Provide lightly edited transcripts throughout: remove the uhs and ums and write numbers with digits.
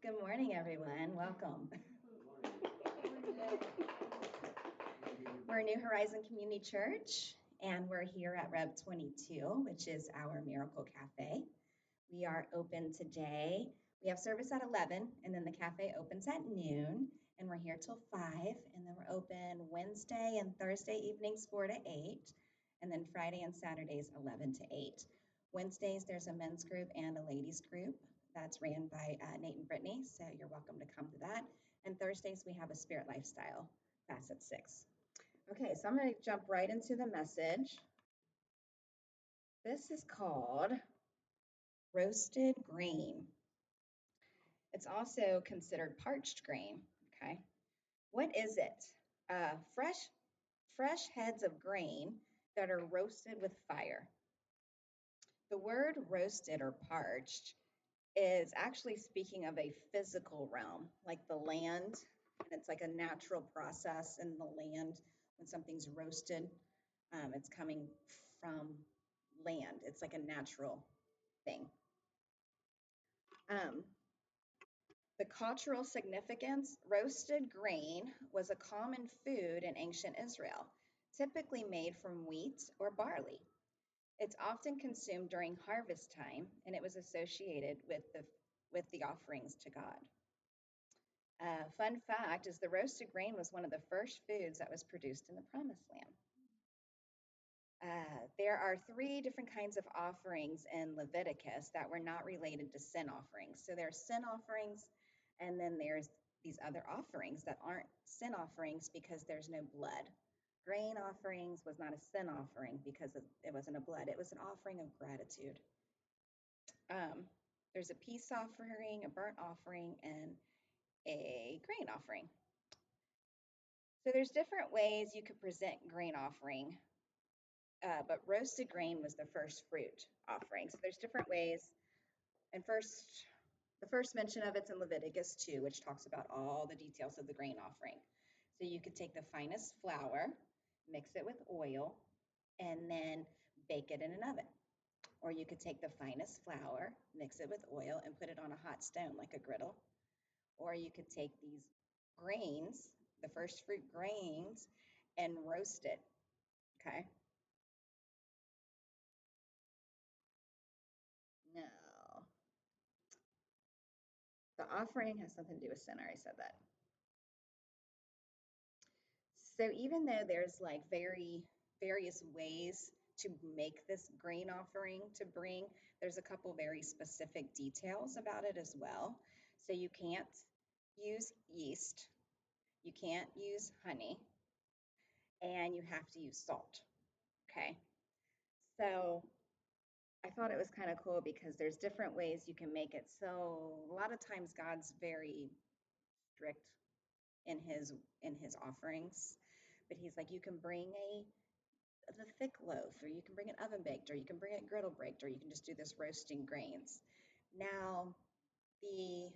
Good morning, everyone. Welcome. We're New Horizon Community Church, and we're here at Rev 22, which is our Miracle Cafe. We are open today. We have service at 11, and then the cafe opens at noon, and we're here till 5, and then we're open Wednesday and Thursday evenings 4 to 8, and then Friday and Saturdays 11 to 8. Wednesdays, there's a men's group and a ladies group that's ran by Nate and Brittany, so you're welcome to come to that. And Thursdays, we have a spirit lifestyle class at 6. Okay, so I'm going to jump right into the message. This is called roasted grain. It's also considered parched grain, okay? What is it? Fresh heads of grain that are roasted with fire. The word roasted or parched is actually speaking of a physical realm, like the land, and it's like a natural process in the land when something's roasted. It's coming from land. It's like a natural thing. The cultural significance, roasted grain was a common food in ancient Israel, typically made from wheat or barley. It's often consumed during harvest time, and it was associated with the offerings to God. Fun fact is the roasted grain was one of the first foods that was produced in the Promised Land. There are 3 different kinds of offerings in Leviticus that were not related to sin offerings. So there's sin offerings, and then there's these other offerings that aren't sin offerings because there's no blood. Grain offerings was not a sin offering because it wasn't a blood. It was an offering of gratitude. There's a peace offering, a burnt offering, and a grain offering. So there's different ways you could present grain offering, but roasted grain was the first fruit offering. So there's different ways. And the first mention of it's in Leviticus 2, which talks about all the details of the grain offering. So you could take the finest flour, mix it with oil, and then bake it in an oven. Or you could take the finest flour, mix it with oil, and put it on a hot stone like a griddle. Or you could take these grains, the first fruit grains, and roast it. Okay? No. The offering has something to do with sin. I already said that. So even though there's like various ways to make this grain offering to bring, there's a couple very specific details about it as well. So you can't use yeast, you can't use honey, and you have to use salt. Okay. So I thought it was kind of cool because there's different ways you can make it. So a lot of times God's very strict in his offerings, but he's like, you can bring the thick loaf, or you can bring it oven baked, or you can bring it griddle baked, or you can just do this roasting grains. Now, the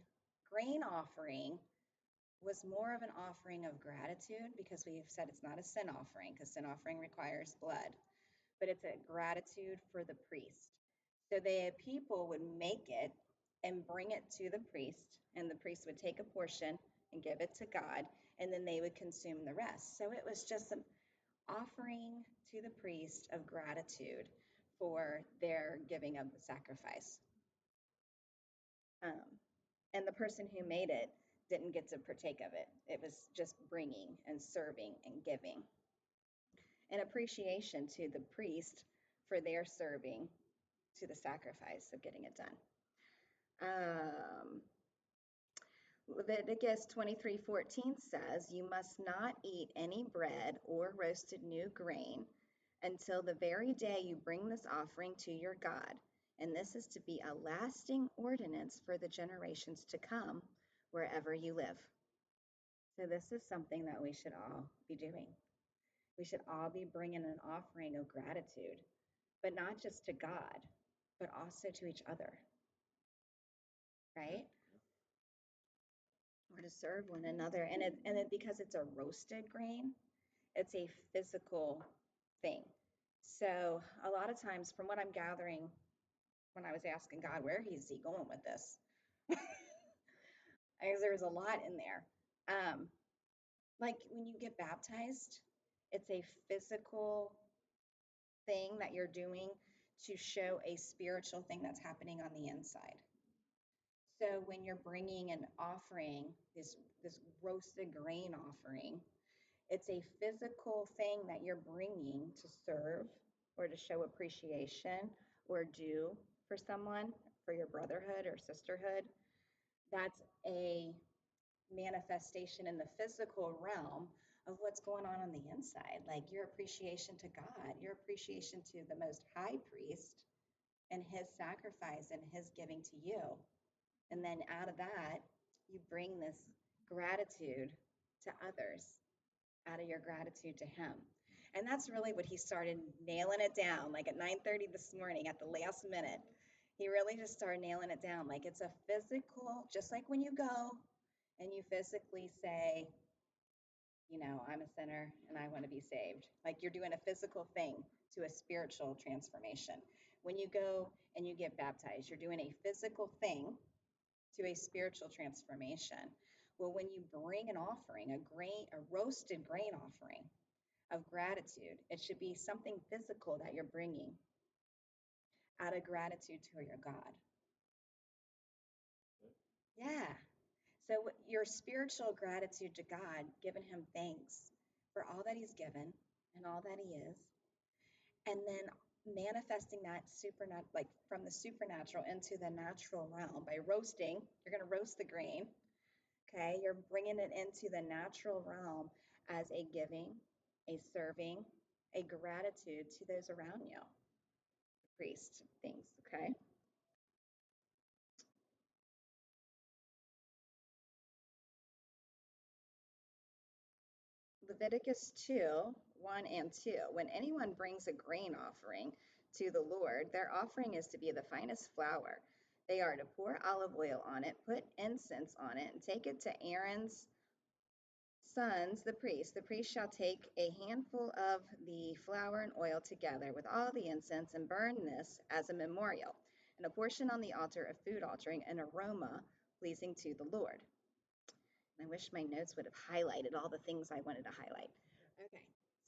grain offering was more of an offering of gratitude because we've said it's not a sin offering because sin offering requires blood, but it's a gratitude for the priest. So the people would make it and bring it to the priest, and the priest would take a portion and give it to God, and then they would consume the rest. So it was just an offering to the priest of gratitude for their giving of the sacrifice. And the person who made it didn't get to partake of it. It was just bringing and serving and giving. An appreciation to the priest for their serving to the sacrifice of getting it done. Leviticus 23:14 says, "You must not eat any bread or roasted new grain until the very day you bring this offering to your God, and this is to be a lasting ordinance for the generations to come wherever you live." So this is something that we should all be doing. We should all be bringing an offering of gratitude, but not just to God, but also to each other, right? Or to serve one another. And it because it's a roasted grain, it's a physical thing. So a lot of times, from what I'm gathering, when I was asking God, where is he going with this? There's a lot in there. Um, like when you get baptized, it's a physical thing that you're doing to show a spiritual thing that's happening on the inside. So when you're bringing an offering, this roasted grain offering, it's a physical thing that you're bringing to serve or to show appreciation or do for someone, for your brotherhood or sisterhood. That's a manifestation in the physical realm of what's going on the inside, like your appreciation to God, your appreciation to the Most High Priest and his sacrifice and his giving to you. And then out of that, you bring this gratitude to others out of your gratitude to him. And that's really what he started nailing it down, like at 9:30 this morning at the last minute. He really just started nailing it down. Like it's a physical, just like when you go and you physically say, I'm a sinner and I want to be saved. Like you're doing a physical thing to a spiritual transformation. When you go and you get baptized, you're doing a physical thing to a spiritual transformation. Well, when you bring an offering, a roasted grain offering of gratitude, it should be something physical that you're bringing out of gratitude to your God. Yeah. So your spiritual gratitude to God, giving him thanks for all that he's given and all that he is, and then manifesting that supernatural, like from the supernatural into the natural realm by roasting. You're going to roast the grain. Okay, you're bringing it into the natural realm as a giving, a serving, a gratitude to those around you, priest things. Okay. Leviticus 2 1 and 2. When anyone brings a grain offering to the Lord, their offering is to be the finest flour. They are to pour olive oil on it, put incense on it, and take it to Aaron's sons, the priest. The priest shall take a handful of the flour and oil together with all the incense and burn this as a memorial, and a portion on the altar of food offering, an aroma pleasing to the Lord. I wish my notes would have highlighted all the things I wanted to highlight. Okay.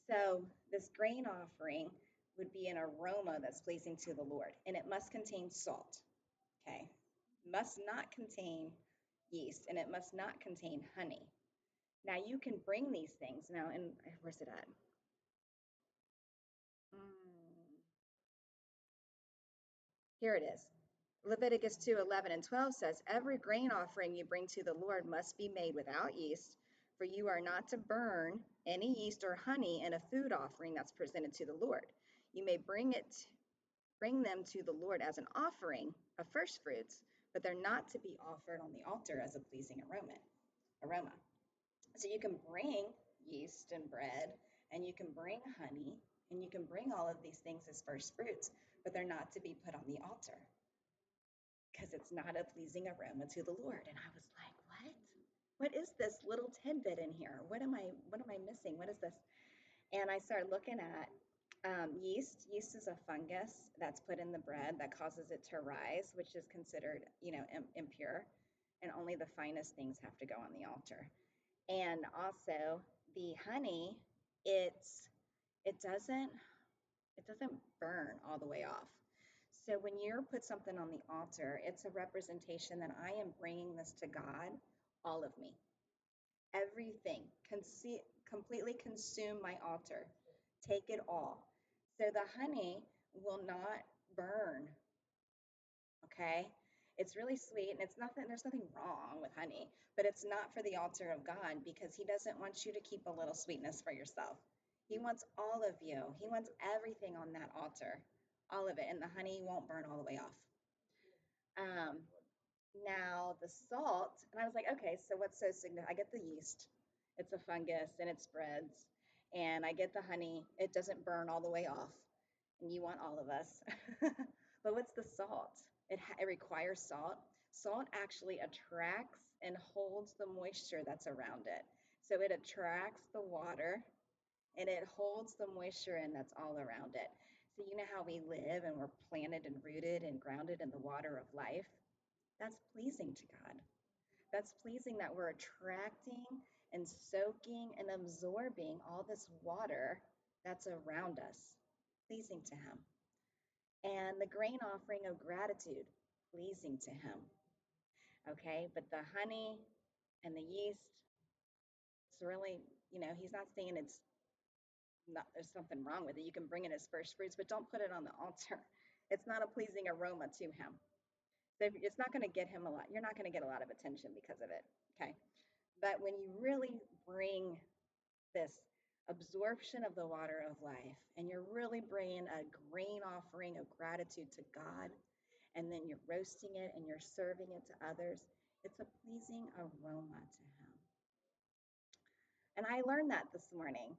So this grain offering would be an aroma that's pleasing to the Lord, and it must contain salt. Okay. Must not contain yeast, and it must not contain honey. Now you can bring these things now, and where's it at? Mm, Here it is. Leviticus 2 11 and 12 says, every grain offering you bring to the Lord must be made without yeast, for you are not to burn any yeast or honey in a food offering that's presented to the Lord. You may bring them to the Lord as an offering of first fruits, but they're not to be offered on the altar as a pleasing aroma. So you can bring yeast and bread, and you can bring honey, and you can bring all of these things as first fruits, but they're not to be put on the altar because it's not a pleasing aroma to the Lord. And I was like, what? What is this little tidbit in here? What am I missing? What is this? And I started looking at yeast. Yeast is a fungus that's put in the bread that causes it to rise, which is considered, impure. And only the finest things have to go on the altar. And also the honey, it doesn't it doesn't burn all the way off. So when you put something on the altar, it's a representation that I am bringing this to God, all of me, everything, completely consume my altar, take it all. So the honey will not burn. Okay, it's really sweet, and there's nothing wrong with honey, but it's not for the altar of God because he doesn't want you to keep a little sweetness for yourself. He wants all of you. He wants everything on that altar, all of it, and the honey won't burn all the way off. um Now the salt, and I was like, okay, so what's so significant? I get the yeast, it's a fungus and it spreads, and I get the honey, it doesn't burn all the way off, and you want all of us. But what's the salt? It requires salt. Salt actually attracts and holds the moisture that's around it. So it attracts the water and it holds the moisture in that's all around it. So you know how we live and we're planted and rooted and grounded in the water of life? That's pleasing to God. That's pleasing that we're attracting and soaking and absorbing all this water that's around us, pleasing to Him. And the grain offering of gratitude, pleasing to Him. Okay, but the honey and the yeast, it's really, He's not saying it's not, there's something wrong with it. You can bring it as first fruits, but don't put it on the altar. It's not a pleasing aroma to Him. So it's not going to get Him a lot. You're not going to get a lot of attention because of it. Okay, but when you really bring this absorption of the water of life, and you're really bringing a grain offering of gratitude to God, and then you're roasting it and you're serving it to others, it's a pleasing aroma to Him. And I learned that this morning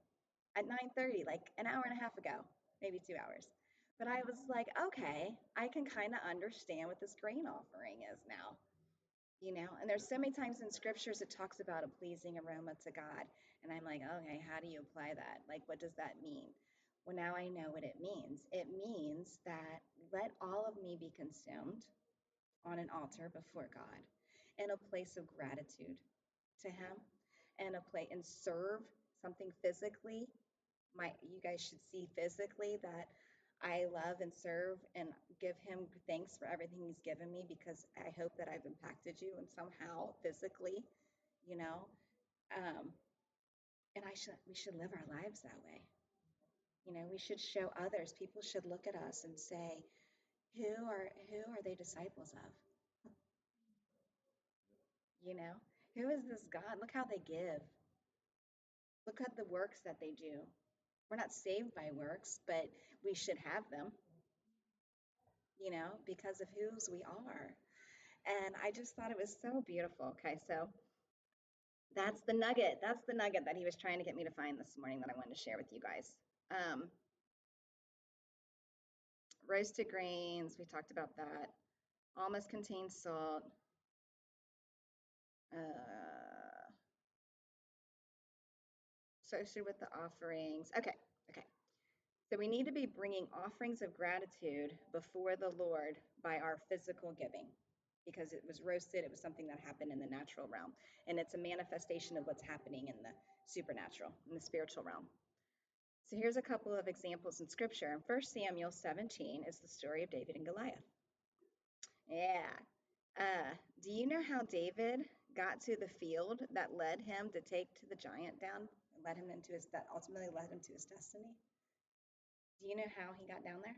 at 9:30, like an hour and a half ago, maybe 2 hours. But I was like, okay, I can kind of understand what this grain offering is now. And there's so many times in scriptures it talks about a pleasing aroma to God. And I'm like, okay, how do you apply that? Like, what does that mean? Well, now I know what it means. It means that let all of me be consumed on an altar before God in a place of gratitude to Him and a place and serve something physically. You guys should see physically that I love and serve and give Him thanks for everything He's given me, because I hope that I've impacted you and somehow physically, you know. Um, and we should live our lives that way. We should show others. People should look at us and say, who are they disciples of? You know, who is this God? Look how they give. Look at the works that they do. We're not saved by works, but we should have them, because of whose we are. And I just thought it was so beautiful. Okay, so that's the nugget. That's the nugget that he was trying to get me to find this morning that I wanted to share with you guys. Roasted grains, we talked about that. Almost contain salt. Associated with the offerings. Okay, okay. So we need to be bringing offerings of gratitude before the Lord by our physical giving, because it was roasted. It was something that happened in the natural realm, and it's a manifestation of what's happening in the supernatural, in the spiritual realm. So here's a couple of examples in scripture. In 1 Samuel 17 is the story of David and Goliath. Yeah. Do you know how David got to the field that led him to take to the giant down, that ultimately led him to his destiny? Do you know how he got down there?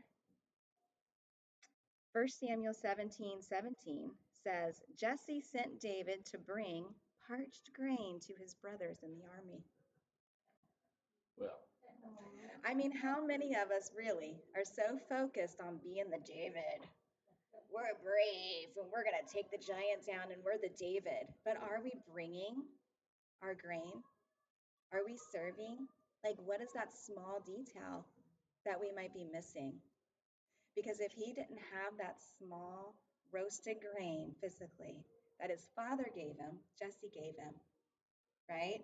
1 Samuel 17:17 says, Jesse sent David to bring parched grain to his brothers in the army. Well, I mean, how many of us really are so focused on being the David? We're brave and we're going to take the giant down and we're the David. But are we bringing our grain? Are we serving? Like, what is that small detail that we might be missing? Because if he didn't have that small roasted grain physically that his father gave him, Jesse gave him, right?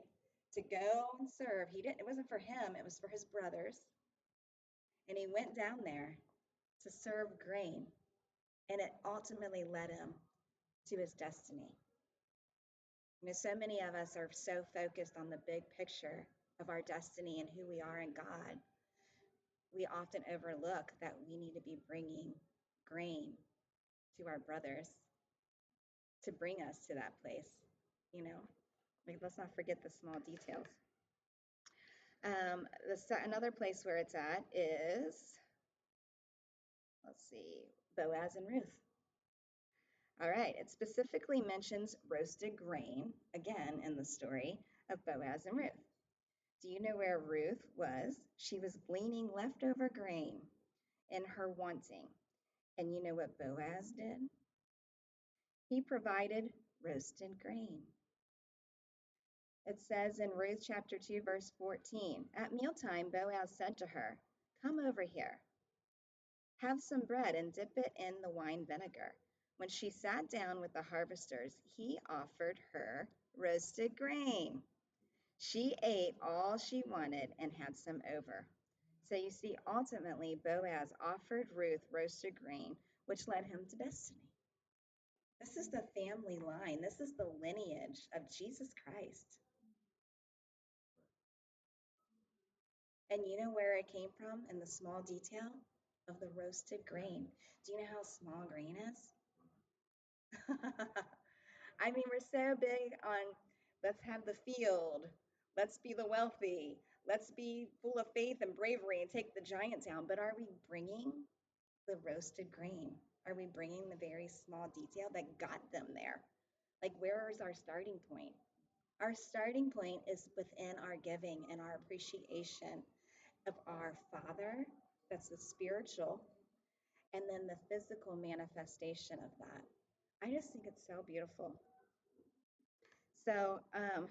To go and serve, it wasn't for him, it was for his brothers. And he went down there to serve grain, and it ultimately led him to his destiny. So many of us are so focused on the big picture of our destiny and who we are in God, we often overlook that we need to be bringing grain to our brothers to bring us to that place. Like, let's not forget the small details. Another place where it's at is, let's see, Boaz and Ruth. All right, it specifically mentions roasted grain again in the story of Boaz and Ruth. Do you know where Ruth was? She was gleaning leftover grain in her wanting. And you know what Boaz did? He provided roasted grain. It says in Ruth chapter 2, verse 14, at mealtime, Boaz said to her, come over here. Have some bread and dip it in the wine vinegar. When she sat down with the harvesters, he offered her roasted grain. She ate all she wanted and had some over. So you see, ultimately, Boaz offered Ruth roasted grain, which led him to destiny. This is the family line. This is the lineage of Jesus Christ. And you know where it came from in the small detail of the roasted grain. Do you know how small grain is? I mean, we're so big on let's have the field, let's be the wealthy, let's be full of faith and bravery and take the giant down. But are we bringing the roasted grain? Are we bringing the very small detail that got them there? Like, where is our starting point? Our starting point is within our giving and our appreciation of our Father, that's the spiritual, and then the physical manifestation of that. I just think it's so beautiful. So I'm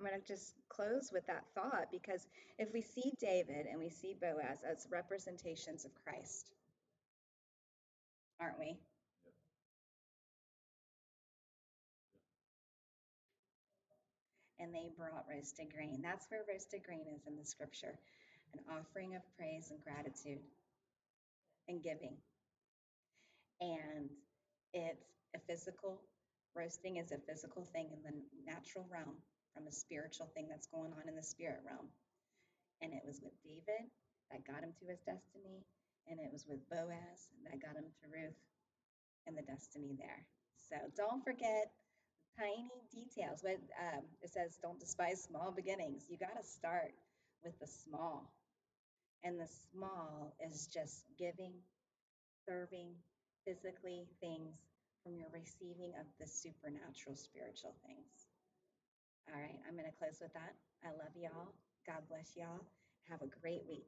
going to just close with that thought because if we see David and we see Boaz as representations of Christ, aren't we? And they brought roasted grain. That's where roasted grain is in the scripture, an offering of praise and gratitude and giving. And it's a physical, roasting is a physical thing in the natural realm from a spiritual thing that's going on in the spirit realm. And it was with David that got him to his destiny, and it was with Boaz that got him to Ruth and the destiny there. So don't forget tiny details. When it says, don't despise small beginnings, you got to start with the small. And the small is just giving, serving physically things from your receiving of the supernatural spiritual things. All right, I'm going to close with that. I love y'all. God bless y'all. Have a great week.